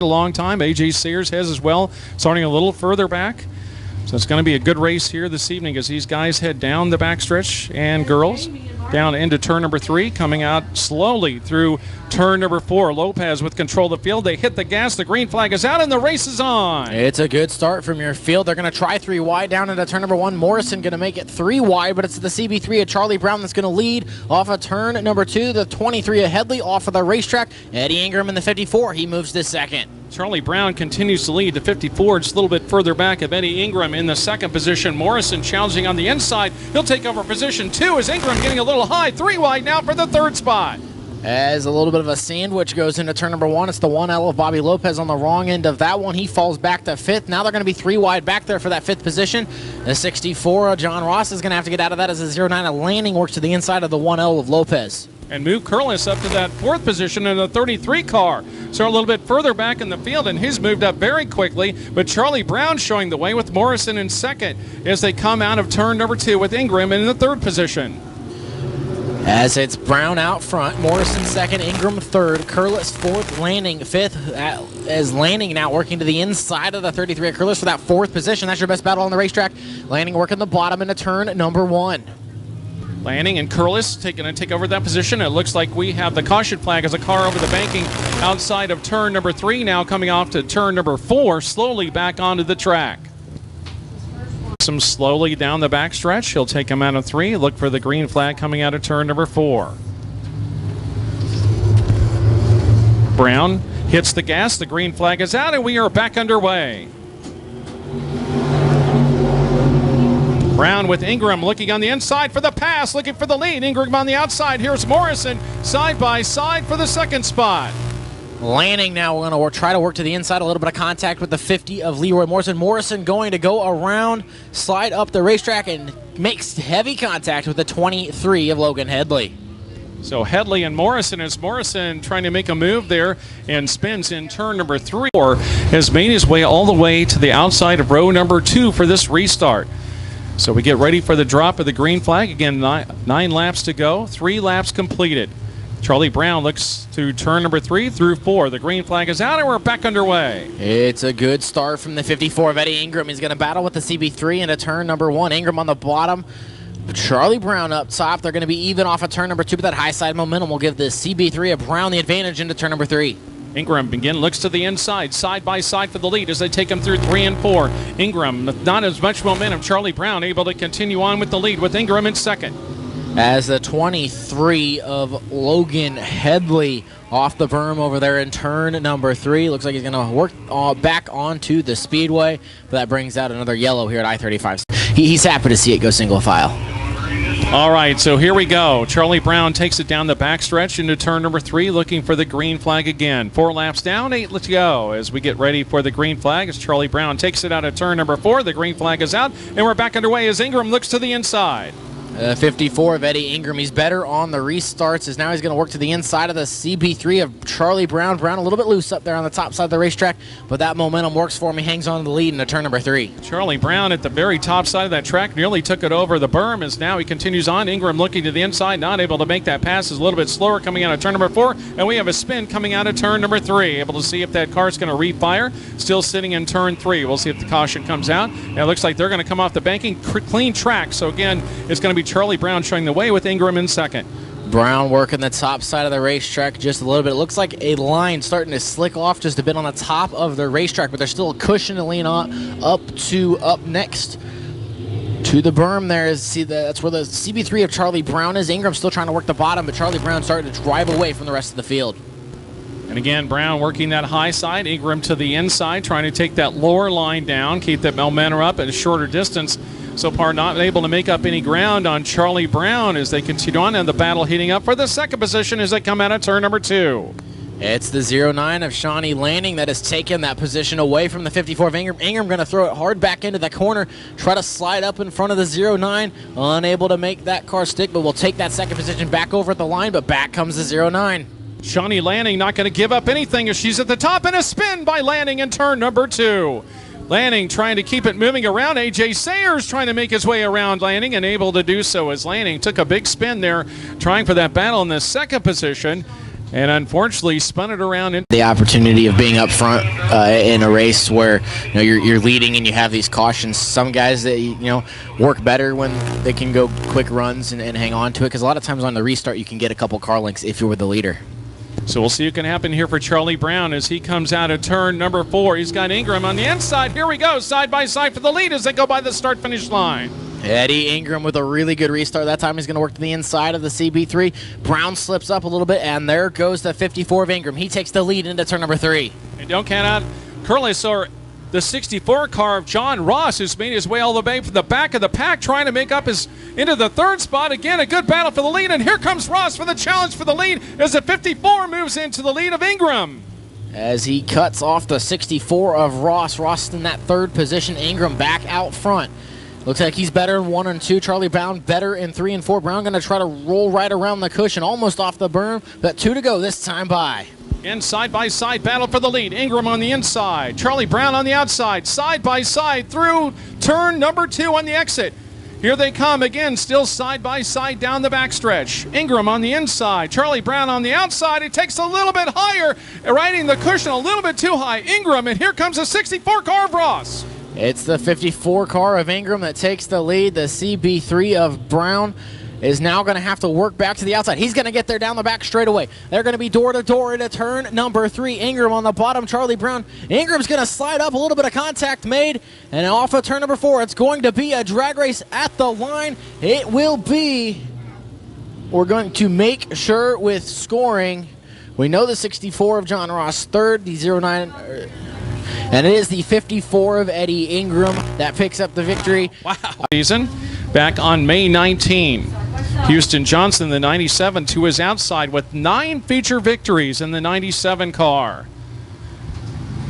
a long time. A.J. Sayers has as well, starting a little further back. So it's going to be a good race here this evening as these guys head down the backstretch, and girls down into turn number 3, coming out slowly through turn number 4. Lopez with control of the field. They hit the gas. The green flag is out, and the race is on. It's a good start from your field. They're going to try 3 wide down into turn number 1. Morrison going to make it 3 wide, but it's the CB3 of Charlie Brown that's going to lead off of turn number 2. The 23 of Headley off of the racetrack. Eddie Ingram in the 54. He moves to second. Charlie Brown continues to lead to 54. Just a little bit further back of Eddie Ingram in the second position. Morrison challenging on the inside. He'll take over position 2 as Ingram getting a little high. 3 wide now for the third spot. As a little bit of a sandwich goes into turn number 1, it's the 1L of Bobby Lopez on the wrong end of that one. He falls back to 5th. Now they're going to be 3 wide back there for that 5th position. The 64 of John Ross is going to have to get out of that as the 09 of Lanning works to the inside of the 1L of Lopez. And move Curlis up to that 4th position in the 33 car. So a little bit further back in the field, and he's moved up very quickly. But Charlie Brown showing the way with Morrison in second as they come out of turn number 2 with Ingram in the 3rd position. As it's Brown out front, Morrison second, Ingram third, Curlis 4th, Lanning 5th. As Lanning now working to the inside of the 33 at Curlis for that 4th position. That's your best battle on the racetrack. Lanning working the bottom into turn number 1. Lanning and Curlis going to take over that position. It looks like we have the caution flag as a car over the banking outside of turn number 3, now coming off to turn number 4, slowly back onto the track. Some slowly down the backstretch. He'll take him out of 3. Look for the green flag coming out of turn number 4. Brown hits the gas. The green flag is out, and we are back underway. Brown with Ingram looking on the inside for the pass, looking for the lead. Ingram on the outside. Here's Morrison side by side for the 2nd spot. Lanning now going to try to work to the inside, a little bit of contact with the 50 of Leroy Morrison. Morrison going to go around, slide up the racetrack, and makes heavy contact with the 23 of Logan Headley. So Headley and Morrison, as Morrison trying to make a move there and spins in turn number 3, has made his way all the way to the outside of row number 2 for this restart. So we get ready for the drop of the green flag. Again, 9 laps to go, 3 laps completed. Charlie Brown looks to turn number 3 through 4. The green flag is out, and we're back underway. It's a good start from the 54 of Eddie Ingram. He's going to battle with the CB3 into turn number 1. Ingram on the bottom. Charlie Brown up top. They're going to be even off of turn number 2, but that high side momentum will give the CB3 of Brown the advantage into turn number 3. Ingram again looks to the inside, side by side for the lead as they take him through 3 and 4. Ingram, not as much momentum. Charlie Brown able to continue on with the lead with Ingram in second. As the 23 of Logan Headley off the berm over there in turn number 3. Looks like he's going to work back onto the Speedway, but that brings out another yellow here at I-35. He's happy to see it go single file. All right, so here we go. Charlie Brown takes it down the backstretch into turn number 3, looking for the green flag again. 4 laps down, 8 let's go as we get ready for the green flag. As Charlie Brown takes it out of turn number 4, the green flag is out, and we're back underway as Ingram looks to the inside. 54 of Eddie Ingram. He's better on the restarts as now he's going to work to the inside of the CB3 of Charlie Brown. Brown a little bit loose up there on the top side of the racetrack, but that momentum works for him. He hangs on to the lead into turn number 3. Charlie Brown at the very top side of that track nearly took it over the berm as now he continues on. Ingram looking to the inside, not able to make that pass. Is a little bit slower coming out of turn number 4, and we have a spin coming out of turn number 3. Able to see if that car's going to refire. Still sitting in turn 3. We'll see if the caution comes out. And it looks like they're going to come off the banking. Clean track. So again, it's going to be Charlie Brown showing the way with Ingram in second. Brown working the top side of the racetrack just a little bit. It looks like a line starting to slick off just a bit on the top of the racetrack, but there's still a cushion to lean on up next to the berm there. That's where the CB3 of Charlie Brown is. Ingram still trying to work the bottom, but Charlie Brown starting to drive away from the rest of the field. And again, Brown working that high side. Ingram to the inside, trying to take that lower line down, keep that momentum up at a shorter distance. So far not able to make up any ground on Charlie Brown as they continue on, and the battle heating up for the second position as they come out of turn number 2. It's the 09 of Shawnee Lanning that has taken that position away from the 54 of Ingram. Ingram going to throw it hard back into the corner, try to slide up in front of the 09. Unable to make that car stick, but will take that second position back over at the line, but back comes the 09. Shawnee Lanning not going to give up anything as she's at the top, and a spin by Lanning in turn number 2. Lanning trying to keep it moving around. A.J. Sayers trying to make his way around Lanning and able to do so as Lanning took a big spin there trying for that battle in the second position. And unfortunately spun it around. The opportunity of being up front in a race where you're leading and you have these cautions. Some guys that work better when they can go quick runs and hang on to it, because a lot of times on the restart you can get a couple car lengths if you were the leader. So we'll see what can happen here for Charlie Brown as he comes out of turn number 4. He's got Ingram on the inside. Here we go, side by side for the lead as they go by the start-finish line. Eddie Ingram with a really good restart. That time he's going to work to the inside of the CB3. Brown slips up a little bit, and there goes the 54 of Ingram. He takes the lead into turn number 3. And don't count out currently, so the 64 car of John Ross, who's made his way all the way from the back of the pack, trying to make up his into the 3rd spot. Again, a good battle for the lead, and here comes Ross for the challenge for the lead as the 54 moves into the lead of Ingram. As he cuts off the 64 of Ross. Ross in that 3rd position. Ingram back out front. Looks like he's better in 1 and 2. Charlie Brown better in 3 and 4. Brown going to try to roll right around the cushion, almost off the berm, but 2 to go this time by. And side-by-side battle for the lead. Ingram on the inside. Charlie Brown on the outside. Side-by-side through turn number 2 on the exit. Here they come again, still side-by-side down the backstretch. Ingram on the inside. Charlie Brown on the outside. He takes a little bit higher, riding the cushion a little bit too high. Ingram, and here comes the 64 car of Ross. It's the 54 car of Ingram that takes the lead. The CB3 of Brown is now going to have to work back to the outside. He's going to get there down the back straightaway. They're going to be door-to-door into turn number 3. Ingram on the bottom, Charlie Brown. Ingram's going to slide up, a little bit of contact made, and off of turn number 4, it's going to be a drag race at the line. It will be. We're going to make sure with scoring. We know the 64 of John Ross, 3rd, the 09... And it is the 54 of Eddie Ingram that picks up the victory. Wow. Season back on May 19. Houston Johnson, the 97, to his outside with 9 feature victories in the 97 car.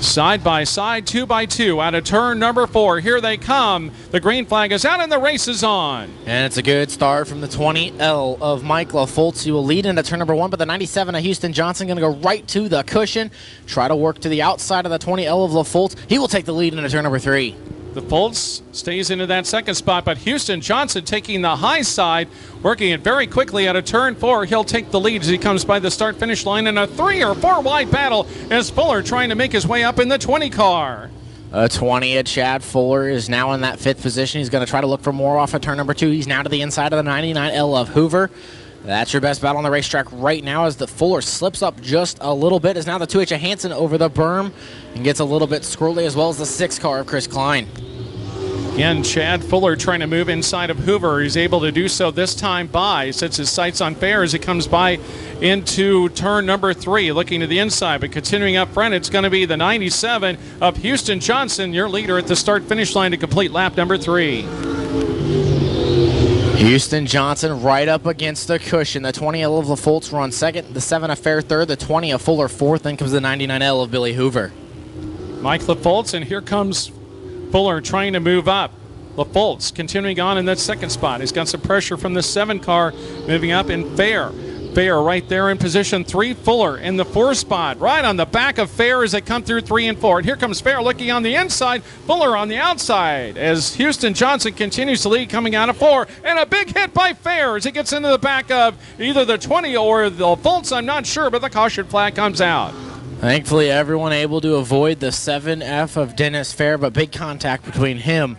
Side by side, 2 by 2, out of turn number 4. Here they come. The green flag is out and the race is on. And it's a good start from the 20L of Mike LaFoltz. He will lead into turn number 1, but the 97 of Houston Johnson going to go right to the cushion. Try to work to the outside of the 20L of LaFoltz. He will take the lead into turn number 3. The Fultz stays into that 2nd spot, but Houston Johnson taking the high side, working it very quickly out of turn 4. He'll take the lead as he comes by the start-finish line in a 3 or 4 wide battle as Fuller trying to make his way up in the 20 car. 20 at Chad Fuller is now in that 5th position. He's going to try to look for more off of turn number 2. He's now to the inside of the 99L of Hoover. That's your best battle on the racetrack right now as the Fuller slips up just a little bit. Is now the 2H of Hansen over the berm and gets a little bit squirrely, as well as the 6 car of Chris Klein. Again, Chad Fuller trying to move inside of Hoover. He's able to do so this time by. Sets his sights on fair as he comes by into turn number 3, looking to the inside. But continuing up front, it's going to be the 97 of Houston Johnson, your leader at the start-finish line to complete lap number 3. Houston Johnson right up against the cushion. The 20L of LaFoltz runs 2nd, the 7 of Fair 3rd, the 20 of Fuller 4th, then comes the 99L of Billy Hoover. Mike LaFoltz, and here comes Fuller trying to move up. LaFoltz continuing on in that 2nd spot. He's got some pressure from the 7 car moving up in Fair. Fair right there in position 3. Fuller in the 4th spot, right on the back of Fair as they come through 3 and 4. And here comes Fair looking on the inside, Fuller on the outside as Houston Johnson continues to lead coming out of 4. And a big hit by Fair as he gets into the back of either the 20 or the LaFoltz, I'm not sure, but the caution flag comes out. Thankfully, everyone able to avoid the 7F of Dennis Fair, but big contact between him.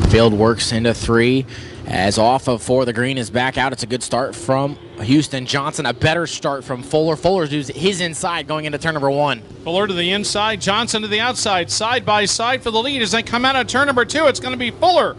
Field works into 3 as off of 4. The green is back out. It's a good start from Houston Johnson. A better start from Fuller. Fuller's doing his inside going into turn number 1. Fuller to the inside, Johnson to the outside, side by side for the lead as they come out of turn number 2. It's going to be Fuller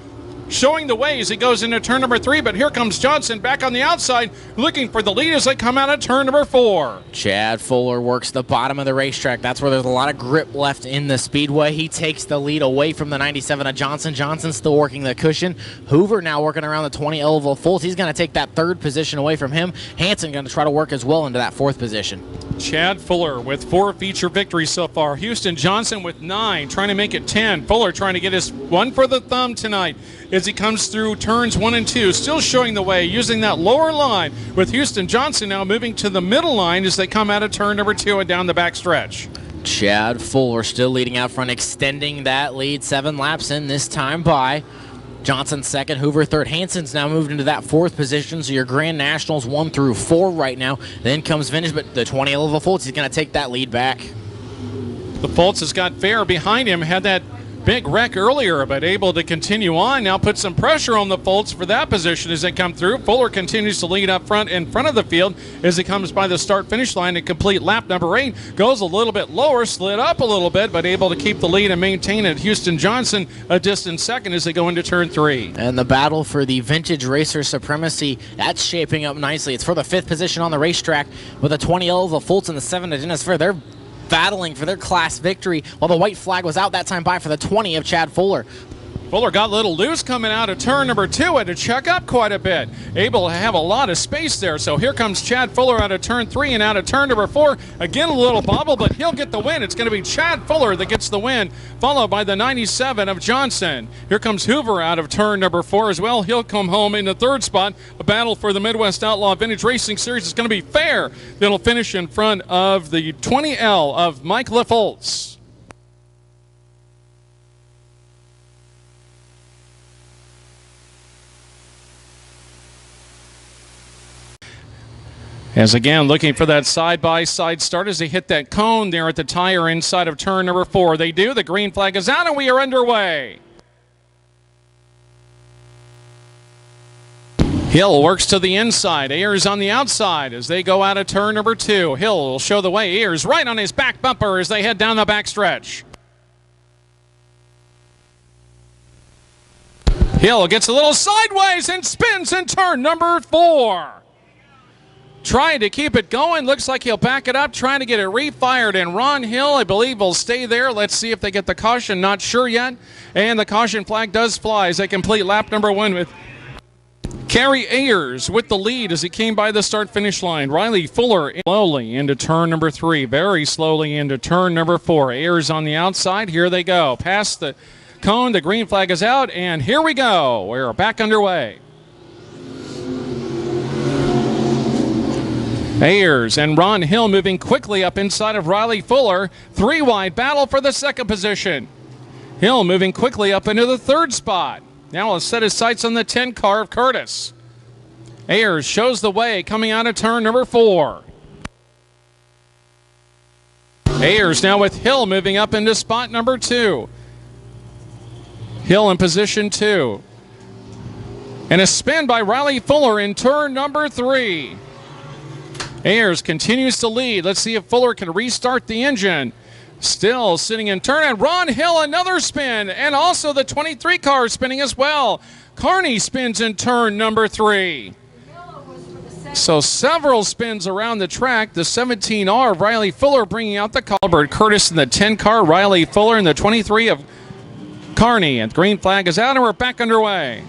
showing the way as he goes into turn number 3, but here comes Johnson back on the outside looking for the lead as they come out of turn number 4. Chad Fuller works the bottom of the racetrack. That's where there's a lot of grip left in the Speedway. He takes the lead away from the 97 of Johnson. Johnson still working the cushion. Hoover now working around the 20 L of LaFoltz. He's going to take that 3rd position away from him. Hansen going to try to work as well into that 4th position. Chad Fuller with 4 feature victories so far. Houston Johnson with 9, trying to make it 10. Fuller trying to get his one for the thumb tonight as he comes through turns 1 and 2, still showing the way using that lower line, with Houston Johnson now moving to the middle line as they come out of turn number 2 and down the back stretch. Chad Fuller still leading out front, extending that lead 7 laps in this time by. Johnson second, Hoover third. Hansen's now moved into that fourth position, so your Grand Nationals 1 through 4 right now. Then comes Vintage, but the 20 of Fultz, he's going to take that lead back. The Fultz has got Fair behind him, had that big wreck earlier, but able to continue on. Now put some pressure on the Fultz for that position as they come through. Fuller continues to lead up front in front of the field as he comes by the start-finish line to complete lap number 8. Goes a little bit lower, slid up a little bit, but able to keep the lead and maintain it. Houston Johnson a distant second as they go into turn 3. And the battle for the Vintage Racer supremacy, that's shaping up nicely. It's for the 5th position on the racetrack with a 20 of Fultz and the 7 of Dennis Fair. They're battling for their class victory while the white flag was out that time by for the 20 of Chad Fuller. Fuller got a little loose coming out of turn number 2, had to check up quite a bit. Able to have a lot of space there. So here comes Chad Fuller out of turn 3 and out of turn number 4. Again, a little bobble, but he'll get the win. It's going to be Chad Fuller that gets the win, followed by the 97 of Johnson. Here comes Hoover out of turn number 4 as well. He'll come home in the 3rd spot. A battle for the Midwest Outlaw Vintage Racing Series is going to be Fair. That'll finish in front of the 20L of Mike LaFoltz. As again, looking for that side-by-side start as they hit that cone there at the tire inside of turn number 4. They do. The green flag is out, and we are underway. Hill works to the inside. Ayers on the outside as they go out of turn number 2. Hill will show the way. Ayers right on his back bumper as they head down the backstretch. Hill gets a little sideways and spins in turn number 4. Trying to keep it going. Looks like he'll back it up, trying to get it refired. And Ron Hill, I believe, will stay there. Let's see if they get the caution. Not sure yet. And the caution flag does fly as they complete lap number 1 with Kerry Ayers with the lead as he came by the start-finish line. Riley Fuller slowly into turn number 3. Very slowly into turn number 4. Ayers on the outside. Here they go. Past the cone. The green flag is out. And here we go. We're back underway. Ayers and Ron Hill moving quickly up inside of Riley Fuller. 3-wide battle for the 2nd position. Hill moving quickly up into the 3rd spot. Now he'll set his sights on the 10 car of Curtis. Ayers shows the way coming out of turn number 4. Ayers now with Hill moving up into spot number 2. Hill in position 2. And a spin by Riley Fuller in turn number 3. Ayers continues to lead. Let's see if Fuller can restart the engine. Still sitting in turn, and Ron Hill another spin, and also the 23 car spinning as well. Carney spins in turn number 3. So several spins around the track. The 17R of Riley Fuller bringing out the Colbert Curtis in the 10 car, Riley Fuller in the 23 of Carney. And the green flag is out, and we're back underway.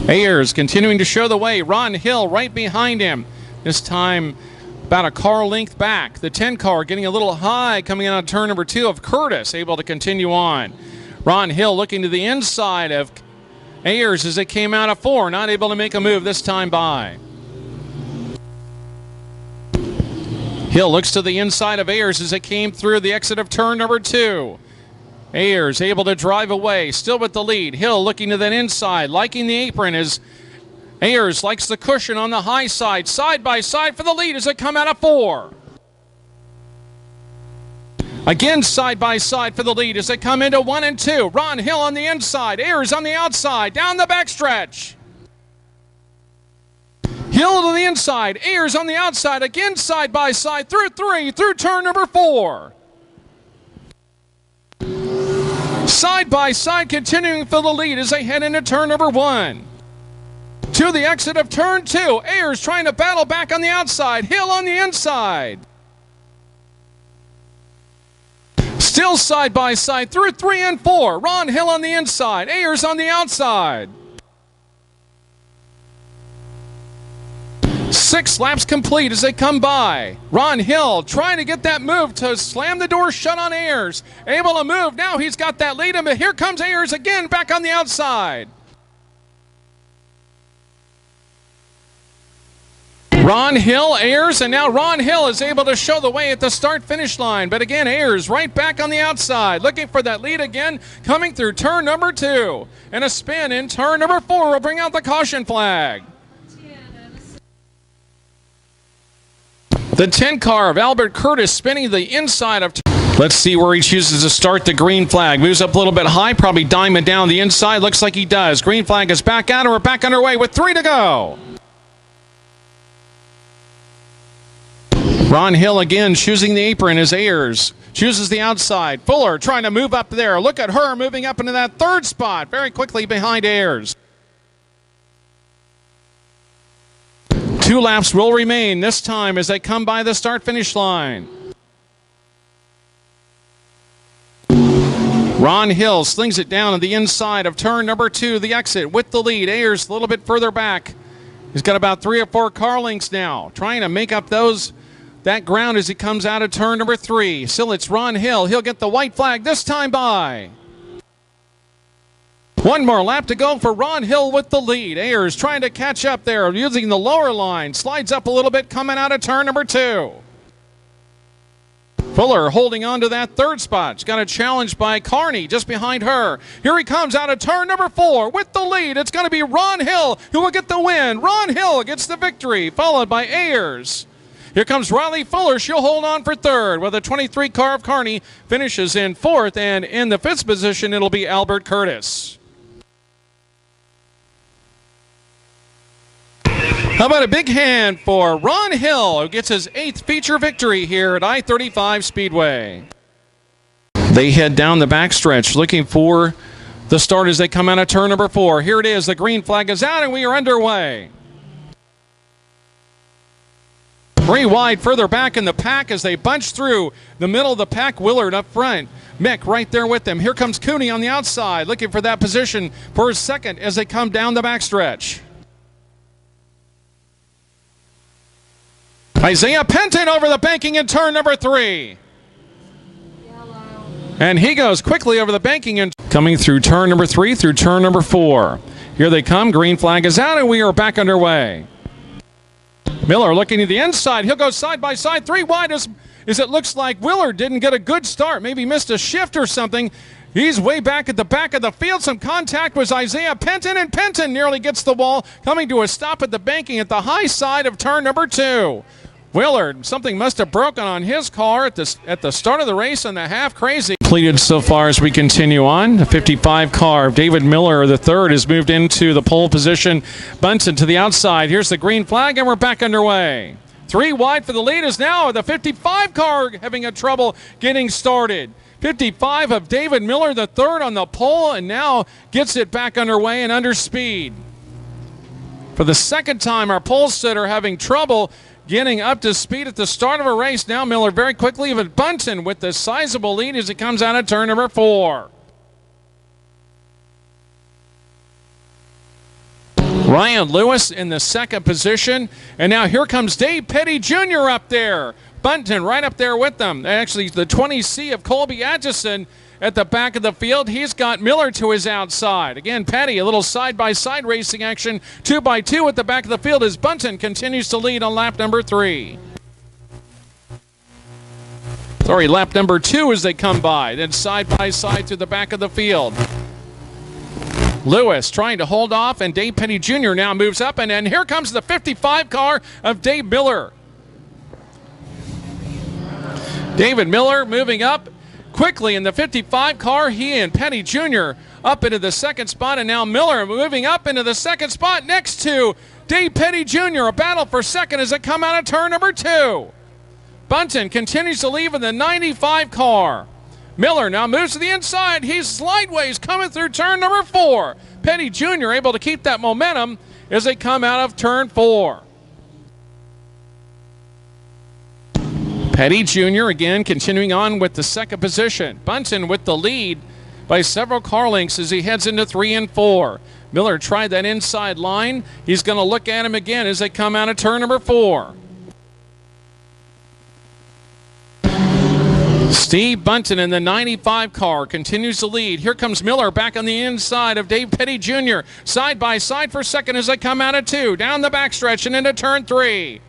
Ayers continuing to show the way. Ron Hill right behind him. This time about a car length back. The 10 car getting a little high coming out of turn number 2 of Curtis, able to continue on. Ron Hill looking to the inside of Ayers as it came out of 4, not able to make a move this time by. Hill looks to the inside of Ayers as it came through the exit of turn number 2. Ayers able to drive away, still with the lead. Hill looking to that inside, liking the apron as Ayers likes the cushion on the high side by side for the lead as they come out of 4. Again, side by side for the lead as they come into 1 and 2. Ron Hill on the inside, Ayers on the outside, down the backstretch. Hill to the inside, Ayers on the outside, again side by side through 3, through turn number 4. Side by side continuing for the lead as they head into turn number 1. To the exit of turn 2. Ayers trying to battle back on the outside. Hill on the inside. Still side by side through 3 and 4. Ron Hill on the inside. Ayers on the outside. 6 laps complete as they come by. Ron Hill trying to get that move to slam the door shut on Ayers. Able to move. Now he's got that lead. But here comes Ayers again back on the outside. Ron Hill, Ayers, and now Ron Hill is able to show the way at the start-finish line. But again, Ayers right back on the outside, looking for that lead again, coming through turn number 2. And a spin in turn number 4 will bring out the caution flag. The 10 car of Albert Curtis spinning the inside of... Let's see where he chooses to start the green flag. Moves up a little bit high, probably diamond down the inside. Looks like he does. Green flag is back out, and we're back underway with 3 to go. Ron Hill again choosing the apron as Ayers chooses the outside. Fuller trying to move up there. Look at her moving up into that 3rd spot very quickly behind Ayers. 2 laps will remain this time as they come by the start-finish line. Ron Hill slings it down on the inside of turn number 2, the exit with the lead. Ayers a little bit further back. He's got about 3 or 4 car lengths now, trying to make up that ground as he comes out of turn number 3. Still, it's Ron Hill. He'll get the white flag this time by. 1 more lap to go for Ron Hill with the lead. Ayers trying to catch up there using the lower line. Slides up a little bit coming out of turn number 2. Fuller holding on to that 3rd spot. He's got a challenge by Carney just behind her. Here he comes out of turn number 4 with the lead. It's going to be Ron Hill who will get the win. Ron Hill gets the victory, followed by Ayers. Here comes Riley Fuller. She'll hold on for 3rd, while the 23 car of Carney finishes in 4th, and in the 5th position, it'll be Albert Curtis. How about a big hand for Ron Hill, who gets his 8th feature victory here at I-35 Speedway. They head down the backstretch looking for the start as they come out of turn number 4. Here it is. The green flag is out, and we are underway. 3 wide further back in the pack as they bunch through the middle of the pack. Willard up front. Mick right there with them. Here comes Cooney on the outside looking for that position for his 2nd as they come down the backstretch. Isaiah Penton over the banking in turn number 3. And he goes quickly over the banking and coming through turn number 3 through turn number 4. Here they come. Green flag is out, and we are back underway. Miller looking to the inside. He'll go side by side. 3 wide as it looks like Willard didn't get a good start. Maybe missed a shift or something. He's way back at the back of the field. Some contact was Isaiah Penton, and Penton nearly gets the wall, coming to a stop at the banking at the high side of turn number 2. Willard, something must have broken on his car at the start of the race and the half crazy. Completed so far as we continue on. The 55 car, David Miller, the 3rd, has moved into the pole position. Bunsen to the outside. Here's the green flag, and we're back underway. 3 wide for the lead is now the 55 car having a trouble getting started. 55 of David Miller, the 3rd on the pole, and now gets it back underway and under speed. For the 2nd time, our pole sitter having trouble getting up to speed at the start of a race. Now Miller very quickly, but Bunton with the sizable lead as he comes out of turn number 4. Ryan Lewis in the 2nd position. And now here comes Dave Petty Jr. up there. Bunton right up there with them. Actually, the 20C of Colby Atchison at the back of the field. He's got Miller to his outside. Again, Petty, a little side-by-side racing action. 2x2 at the back of the field as Bunton continues to lead on lap number 3. Sorry, lap number 2 as they come by. Then side-by-side to the back of the field. Lewis trying to hold off, and Dave Petty Jr. now moves up, and here comes the 55 car of Dave Miller. David Miller moving up quickly in the 55 car. He and Petty Jr. up into the 2nd spot, and now Miller moving up into the 2nd spot next to Dave Petty Jr. A battle for 2nd as they come out of turn number 2. Bunton continues to leave in the 95 car. Miller now moves to the inside. He's slideways coming through turn number 4. Petty Jr. able to keep that momentum as they come out of turn 4. Petty Jr. again continuing on with the 2nd position. Bunton with the lead by several car lengths as he heads into 3 and 4. Miller tried that inside line. He's going to look at him again as they come out of turn number 4. Steve Bunton in the 95 car continues to lead. Here comes Miller back on the inside of Dave Petty Jr. Side by side for 2nd as they come out of 2. Down the backstretch and into turn 3.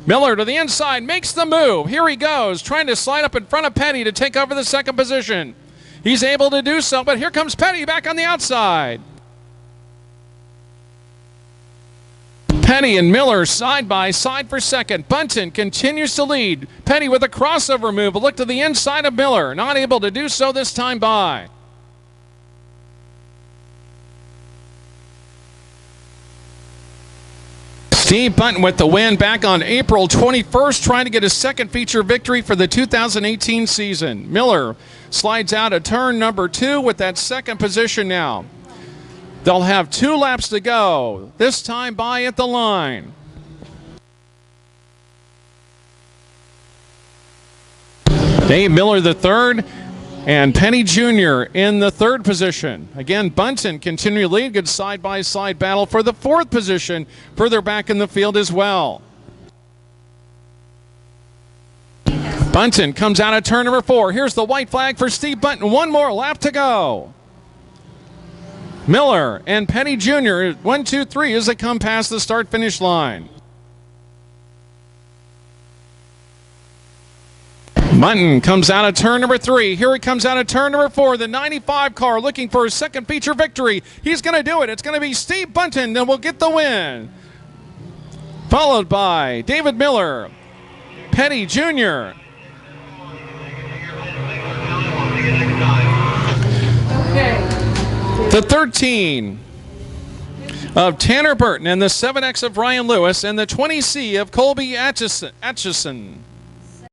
Miller to the inside, makes the move. Here he goes, trying to slide up in front of Petty to take over the second position. He's able to do so, but here comes Petty back on the outside. Petty and Miller side by side for second. Bunton continues to lead. Petty with a crossover move, a look to the inside of Miller. Not able to do so this time by. Steve Bunton with the win back on April 21st, trying to get his second feature victory for the 2018 season. Miller slides out of turn number 2 with that second position now. They'll have 2 laps to go, this time by at the line. Dave Miller the third, and Penny Jr. in the third position. Again, Bunton continue to lead. Good side-by-side battle for the fourth position, further back in the field as well. Bunton comes out of turn number 4. Here's the white flag for Steve Bunton. One more lap to go. Miller and Petty Jr. 1, 2, 3 as they come past the start-finish line. Bunton comes out of turn number 3. Here he comes out of turn number 4. The 95 car looking for his second feature victory. He's going to do it. It's going to be Steve Bunton that will get the win. Followed by David Miller, Petty Jr. The 13 of Tanner Burton and the 7X of Ryan Lewis and the 20C of Colby Atchison.